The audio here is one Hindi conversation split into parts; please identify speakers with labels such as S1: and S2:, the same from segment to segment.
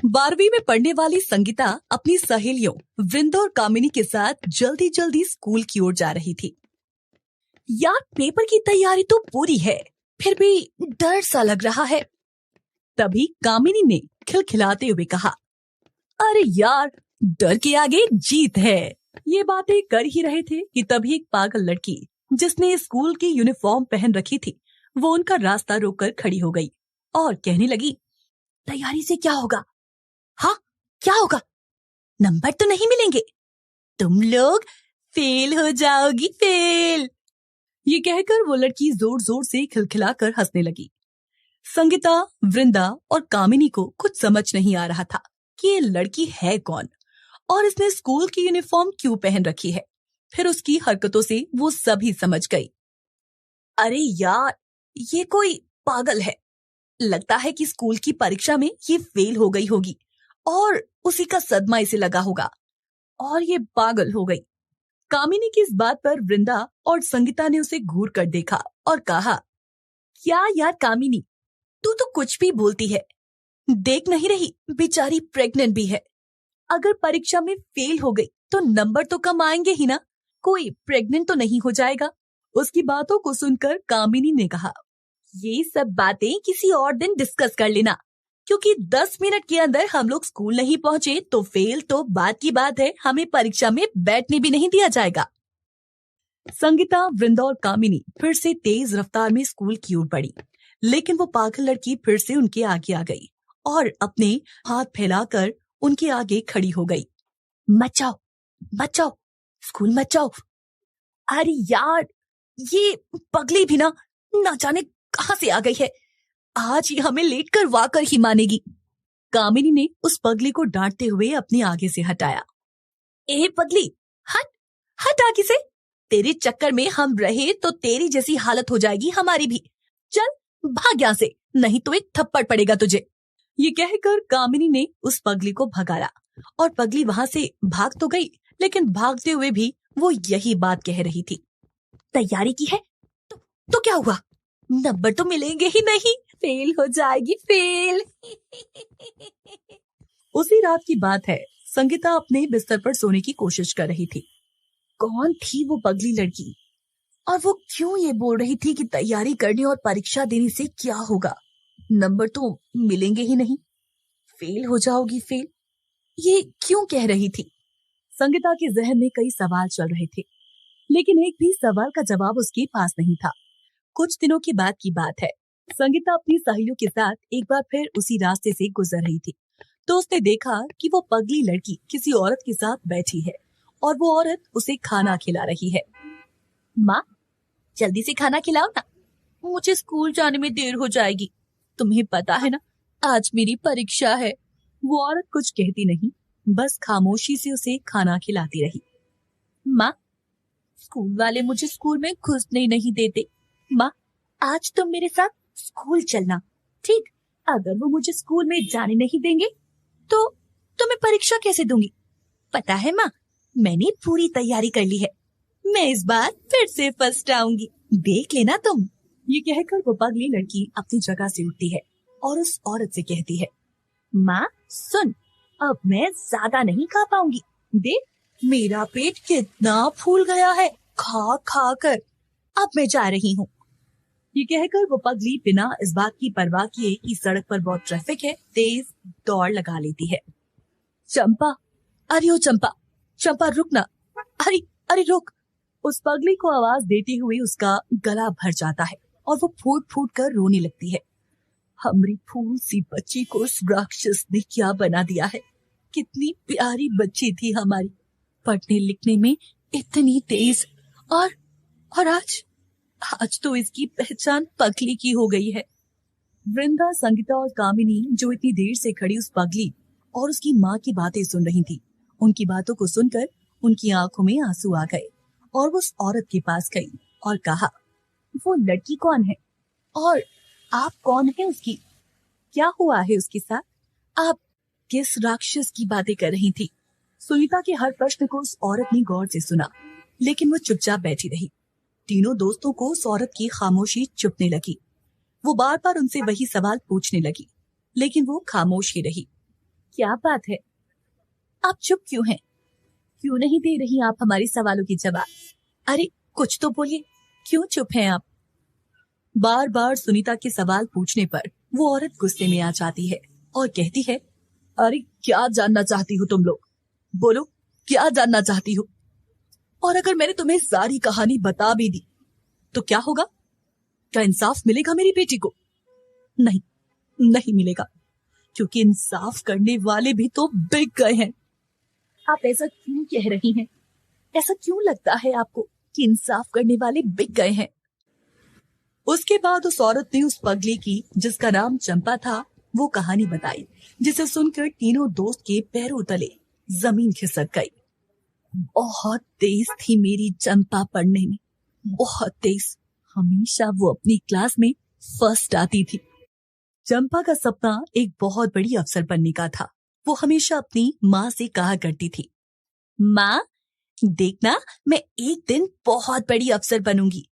S1: 12वीं में पढ़ने वाली संगीता अपनी सहेलियों वृंदा और कामिनी के साथ जल्दी जल्दी स्कूल की ओर जा रही थी। यार, पेपर की तैयारी तो पूरी है, फिर भी डर सा लग रहा है। तभी कामिनी ने खिलखिलाते हुए कहा, अरे यार, डर के आगे जीत है। ये बातें कर ही रहे थे कि तभी एक पागल लड़की जिसने स्कूल की यूनिफॉर्म पहन रखी थी, वो उनका रास्ता रोककर खड़ी हो गई और कहने लगी, तैयारी से क्या होगा? हाँ, क्या होगा? नंबर तो नहीं मिलेंगे, तुम लोग फेल हो जाओगी, फेल। ये कहकर वो लड़की जोर जोर से खिलखिलाकर हंसने लगी। संगीता, वृंदा और कामिनी को कुछ समझ नहीं आ रहा था कि ये लड़की है कौन और इसने स्कूल की यूनिफॉर्म क्यों पहन रखी है। फिर उसकी हरकतों से वो सभी समझ गई। अरे यार, ये कोई पागल है। लगता है कि स्कूल की परीक्षा में ये फेल हो गई होगी और उसी का सदमा इसे लगा होगा और ये पागल हो गई। कामिनी की इस बात पर वृंदा और संगीता ने उसे घूर कर देखा और कहा, क्या यार कामिनी, तू तो कुछ भी बोलती है। देख नहीं रही, बेचारी प्रेग्नेंट भी है। अगर परीक्षा में फेल हो गई तो नंबर तो कम आएंगे ही ना, कोई प्रेग्नेंट तो नहीं हो जाएगा। उसकी बातों को सुनकर कामिनी ने कहा, ये सब बातें किसी और दिन डिस्कस कर लेना, क्योंकि 10 मिनट के अंदर हम लोग स्कूल नहीं पहुंचे तो फेल तो बात की बात है, हमें परीक्षा में बैठने भी नहीं दिया जाएगा। संगीता, वृंदा और कामिनी फिर से तेज रफ्तार में स्कूल की ओर बढ़ी, लेकिन वो पागल लड़की फिर से उनके आगे आ गई और अपने हाथ फैलाकर उनके आगे खड़ी हो गई। मत जाओ, मत जाओ, स्कूल मत जाओ। अरे यार, ये पगली भी ना जाने कहां से आ गई है। आज ये हमें लेट करवा कर ही मानेगी। कामिनी ने उस पगली को डांटते हुए अपने आगे से हटाया। ए पगली, हट हट आगे से। तेरे चक्कर में हम रहे तो तेरी जैसी हालत हो जाएगी हमारी भी। चल भाग यहाँ से, नहीं तो एक थप्पड़ पड़ेगा तुझे। ये कहकर कामिनी ने उस पगली को भगाया और पगली वहां से भाग तो गई, लेकिन भागते हुए भी वो यही बात कह रही थी। तैयारी की है तो क्या हुआ? नंबर तो मिलेंगे ही नहीं, फेल हो जाएगी, फेल। उसी रात की बात है। संगीता अपने बिस्तर पर सोने की कोशिश कर रही थी। कौन थी वो पगली लड़की और वो क्यों ये बोल रही थी कि तैयारी करने और परीक्षा देने से क्या होगा, नंबर तो मिलेंगे ही नहीं, फेल हो जाओगी, फेल। ये क्यों कह रही थी? संगीता के जहन में कई सवाल चल रहे थे, लेकिन एक भी सवाल का जवाब उसके पास नहीं था। कुछ दिनों के बाद की बात है। संगीता अपनी सहेलियों के साथ एक बार फिर उसी रास्ते से गुजर रही थी, तो उसने देखा कि वो पगली लड़की किसी औरत के साथ बैठी है और वो औरत उसे खाना खिला रही है। माँ, जल्दी से खाना खिलाओ ना, मुझे स्कूल जाने में देर हो जाएगी। तुम्हें पता है ना, आज मेरी परीक्षा है। वो औरत कुछ कहती नहीं, बस खामोशी से उसे खाना खिलाती रही। माँ, स्कूल वाले मुझे स्कूल में घुसने नहीं देते। माँ, आज तुम मेरे साथ स्कूल चलना, ठीक? अगर वो मुझे स्कूल में जाने नहीं देंगे तो मैं परीक्षा कैसे दूंगी? पता है माँ, मैंने पूरी तैयारी कर ली है, मैं इस बार फिर से फर्स्ट आऊंगी, देख लेना तुम। ये कहकर वो पगली लड़की अपनी जगह से उठती है और उस औरत से कहती है, माँ सुन, अब मैं ज्यादा नहीं खा पाऊंगी, देख मेरा पेट कितना फूल गया है खा खा कर, अब मैं जा रही हूँ। ये कहकर वो पगली बिना इस बात की परवाह किए कि सड़क पर बहुत ट्रैफिक है, तेज दौड़ लगा लेती है। चंपा, अरे ओ चंपा, चंपा रुक ना, अरे अरे रुक। उस पगली को आवाज देते हुए उसका गला भर जाता है और वो फूट फूट कर रोने लगती है। हमारी फूल सी बच्ची को उस राक्षस ने क्या बना दिया है। कितनी प्यारी बच्ची थी हमारी, पढ़ने लिखने में इतनी तेज, और आज तो इसकी पहचान पगली की हो गई है। वृंदा, संगीता और कामिनी जो इतनी देर से खड़ी उस पगली और उसकी माँ की बातें सुन रही थी, उनकी बातों को सुनकर उनकी आंखों में आंसू आ गए और वो उस औरत के पास गई और कहा, वो लड़की कौन है और आप कौन है उसकी? क्या हुआ है उसके साथ? आप किस राक्षस की बातें कर रही थी? सुनीता के हर प्रश्न को उस औरत ने गौर से सुना, लेकिन वो चुपचाप बैठी रही। तीनों दोस्तों को उस औरत की खामोशी चुभने लगी। वो बार बार उनसे वही सवाल पूछने लगी, लेकिन वो खामोश ही रही। क्या बात है, आप चुप क्यों हैं? क्यों नहीं दे रही आप हमारे सवालों की जवाब? अरे कुछ तो बोलिए, क्यों चुप हैं आप? बार बार सुनीता के सवाल पूछने पर वो औरत गुस्से में आ जाती है और कहती है, अरे क्या जानना चाहती हो तुम लोग? बोलो, क्या जानना चाहती हो? और अगर मैंने तुम्हें सारी कहानी बता भी दी तो क्या होगा? क्या इंसाफ मिलेगा मेरी बेटी को? नहीं, नहीं मिलेगा, क्योंकि इंसाफ करने वाले भी तो बिक गए हैं। आप ऐसा क्यों कह रही हैं? ऐसा क्यों लगता है आपको कि इंसाफ करने वाले बिक गए हैं? उसके बाद उस औरत ने उस पगली की, जिसका नाम चंपा था, वो कहानी बताई, जिसे सुनकर तीनों दोस्त के पैरों तले जमीन खिसक गई। बहुत तेज थी मेरी चंपा पढ़ने में, बहुत तेज। हमेशा वो अपनी क्लास में फर्स्ट आती थी। चंपा का सपना एक बहुत बड़ी अफसर बनने का था। वो हमेशा अपनी माँ से कहा करती थी, माँ देखना, मैं एक दिन बहुत बड़ी अफसर बनूंगी,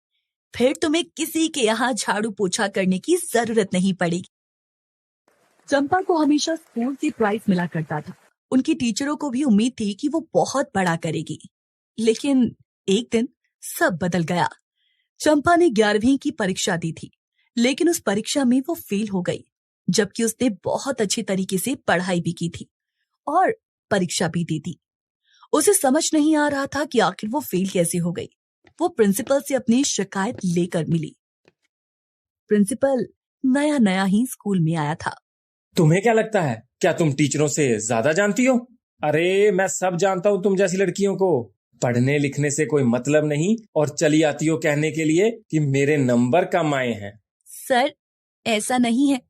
S1: फिर तुम्हें किसी के यहाँ झाड़ू पोछा करने की जरूरत नहीं पड़ेगी। चंपा को हमेशा स्कूल से प्राइज मिला करता था। उनकी टीचरों को भी उम्मीद थी कि वो बहुत बड़ा करेगी। लेकिन एक दिन सब बदल गया। चंपा ने 11वीं की परीक्षा दी थी, लेकिन उस परीक्षा में वो फेल हो गई, जबकि उसने बहुत अच्छे तरीके से पढ़ाई भी की थी और परीक्षा भी दी थी। उसे समझ नहीं आ रहा था कि आखिर वो फेल कैसे हो गई। वो प्रिंसिपल से अपनी शिकायत लेकर मिली। प्रिंसिपल नया नया ही स्कूल में आया था।
S2: तुम्हें क्या लगता है, क्या तुम टीचरों से ज्यादा जानती हो? अरे मैं सब जानता हूँ तुम जैसी लड़कियों को। पढ़ने लिखने से कोई मतलब नहीं और चली आती हो कहने के लिए कि मेरे नंबर कम आए हैं।
S1: सर ऐसा नहीं है,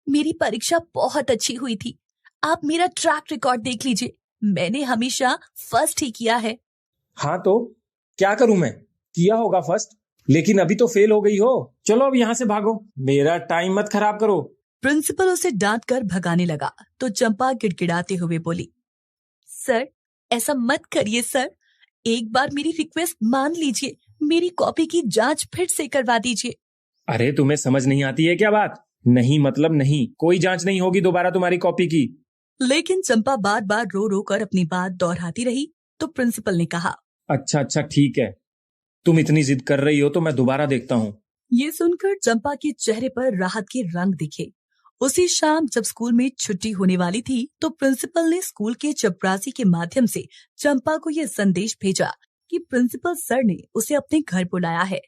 S1: मेरी परीक्षा बहुत अच्छी हुई थी। आप मेरा ट्रैक रिकॉर्ड देख लीजिए, मैंने हमेशा फर्स्ट ही किया है।
S2: हाँ तो क्या करूं मैं? किया होगा फर्स्ट, लेकिन अभी तो फेल हो गई हो। चलो अब यहाँ से भागो, मेरा टाइम मत खराब करो।
S1: प्रिंसिपल उसे डांट कर भगाने लगा तो चंपा गिड़गिड़ाते हुए बोली, सर ऐसा मत करिए सर, एक बार मेरी रिक्वेस्ट मान लीजिए, मेरी कॉपी की जांच फिर से करवा दीजिए।
S2: अरे तुम्हें समझ नहीं आती है क्या बात? नहीं मतलब नहीं, कोई जांच नहीं होगी दोबारा तुम्हारी कॉपी की।
S1: लेकिन चंपा बार बार रो रो कर अपनी बात दोहराती रही तो प्रिंसिपल ने कहा,
S2: अच्छा ठीक है, तुम इतनी जिद कर रही हो तो मैं दोबारा देखता हूँ।
S1: ये सुनकर चंपा के चेहरे पर राहत के रंग दिखे। उसी शाम जब स्कूल में छुट्टी होने वाली थी तो प्रिंसिपल ने स्कूल के चपरासी के माध्यम से चंपा को यह संदेश भेजा कि प्रिंसिपल सर ने उसे अपने घर बुलाया है।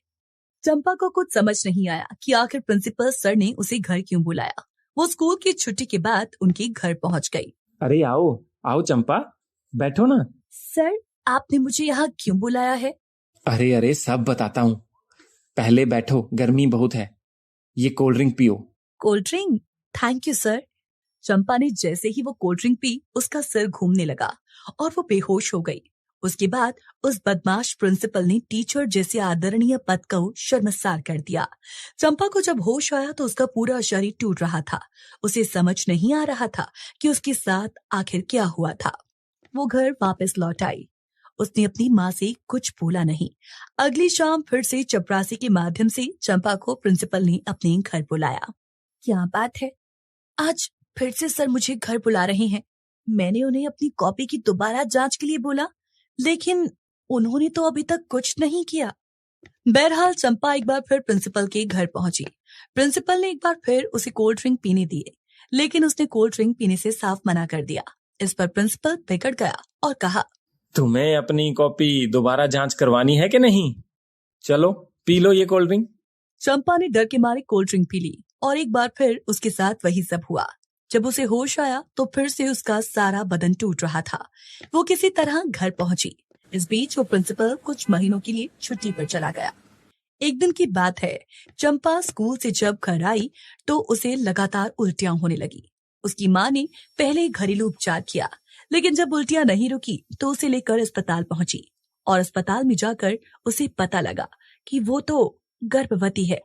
S1: चंपा को कुछ समझ नहीं आया कि आखिर प्रिंसिपल सर ने उसे घर क्यों बुलाया। वो स्कूल की छुट्टी के बाद उनके घर पहुंच गई।
S2: अरे आओ आओ चंपा, बैठो ना।
S1: सर आपने मुझे यहाँ क्यों बुलाया है?
S2: अरे सब बताता हूँ, पहले बैठो, गर्मी बहुत है, ये कोल्ड ड्रिंक पियो।
S1: Cold drink? Thank you sir. Champa ने जैसे ही वो कोल्ड ड्रिंक पी, उसका सिर घूमने लगा और वो बेहोश हो गई। उसके बाद उस बदमाश प्रिंसिपल ने टीचर जैसे आदरणीय पद को शर्मसार कर दिया। चंपा को जब होश आया तो उसका पूरा शरीर टूट रहा था। उसे समझ नहीं आ रहा था कि उसके साथ आखिर क्या हुआ था। वो घर वापस लौट आई। उसने अपनी माँ से कुछ बोला नहीं। अगली शाम फिर से चपरासी के माध्यम से चंपा को प्रिंसिपल ने अपने घर बुलाया। क्या बात है, आज फिर से सर मुझे घर बुला रहे हैं। मैंने उन्हें अपनी कॉपी की दोबारा जांच के लिए बोला, लेकिन उन्होंने तो अभी तक कुछ नहीं किया। बहरहाल चंपा एक बार फिर प्रिंसिपल के घर पहुंची। प्रिंसिपल ने एक बार फिर उसे कोल्ड ड्रिंक पीने दिए, लेकिन उसने कोल्ड ड्रिंक पीने से साफ मना कर दिया। इस पर प्रिंसिपल बिगड़ गया और कहा,
S2: तुम्हें अपनी कॉपी दोबारा जांच करवानी है कि नहीं? चलो पी लो ये कोल्ड ड्रिंक।
S1: चंपा ने डर के मारे कोल्ड ड्रिंक पी ली और एक बार फिर उसके साथ वही सब हुआ। जब उसे होश आया तो फिर से उसका सारा बदन टूट रहा था। वो किसी तरह घर पहुंची। इस बीच वो प्रिंसिपल कुछ महीनों के लिए छुट्टी पर चला गया। एक दिन की बात है, चंपा स्कूल से जब घर आई तो उसे लगातार उल्टियां होने लगी। उसकी माँ ने पहले घरेलू उपचार किया, लेकिन जब उल्टियां नहीं रुकी तो उसे लेकर अस्पताल पहुंची और अस्पताल में जाकर उसे पता लगा कि वो तो गर्भवती है।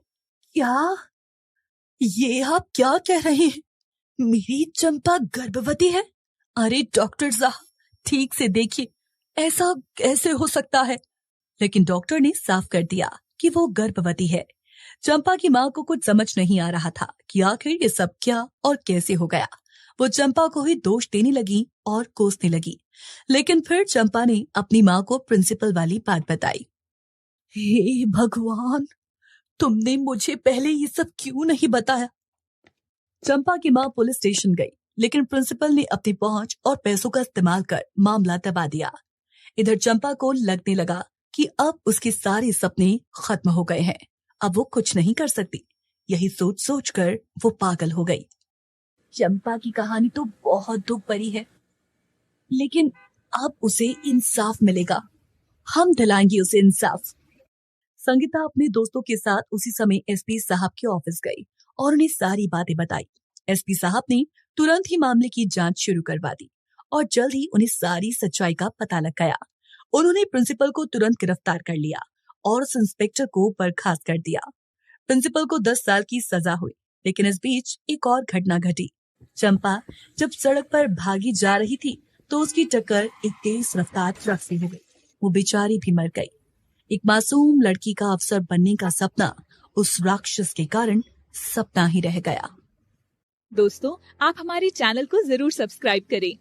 S1: क्या? ये आप क्या कह रहे हैं? मेरी चंपा गर्भवती है? अरे डॉक्टर साहब, ठीक से देखिए, ऐसा कैसे हो सकता है? लेकिन डॉक्टर ने साफ कर दिया कि वो गर्भवती है। चंपा की माँ को कुछ समझ नहीं आ रहा था कि आखिर ये सब क्या और कैसे हो गया। वो चंपा को ही दोष देने लगी और कोसने लगी। लेकिन फिर चंपा ने अपनी माँ को प्रिंसिपल वाली बात बताई। हे भगवान, तुमने मुझे पहले ये सब क्यों नहीं बताया? चंपा की माँ पुलिस स्टेशन गई, लेकिन प्रिंसिपल ने अपनी पहुंच और पैसों का इस्तेमाल कर मामला दबा दिया। इधर चंपा को लगने लगा कि अब उसके सारे सपने खत्म हो गए हैं, अब वो कुछ नहीं कर सकती। यही सोच सोच कर वो पागल हो गई। चंपा की कहानी तो बहुत दुख भरी है, लेकिन अब उसे इंसाफ मिलेगा। हम दिलाएंगे उसे इंसाफ। संगीता अपने दोस्तों के साथ उसी समय एसपी साहब के ऑफिस गई और उन्हें सारी बातें बताई। एसपी साहब ने तुरंत ही मामले की जांच शुरू करवा दी और जल्द ही उन्हें सारी सच्चाई का पता लग गया। उन्होंने प्रिंसिपल को तुरंत गिरफ्तार कर लिया और उस इंस्पेक्टर को बर्खास्त कर दिया। प्रिंसिपल को 10 साल की सजा हुई, लेकिन इस बीच एक और घटना घटी। चंपा जब सड़क पर भागी जा रही थी तो उसकी टक्कर एक तेज रफ्तार ट्रक से हो गई। वो बेचारी भी मर गई। एक मासूम लड़की का अफसर बनने का सपना उस राक्षस के कारण सपना ही रह गया।
S3: दोस्तों, आप हमारे चैनल को जरूर सब्सक्राइब करें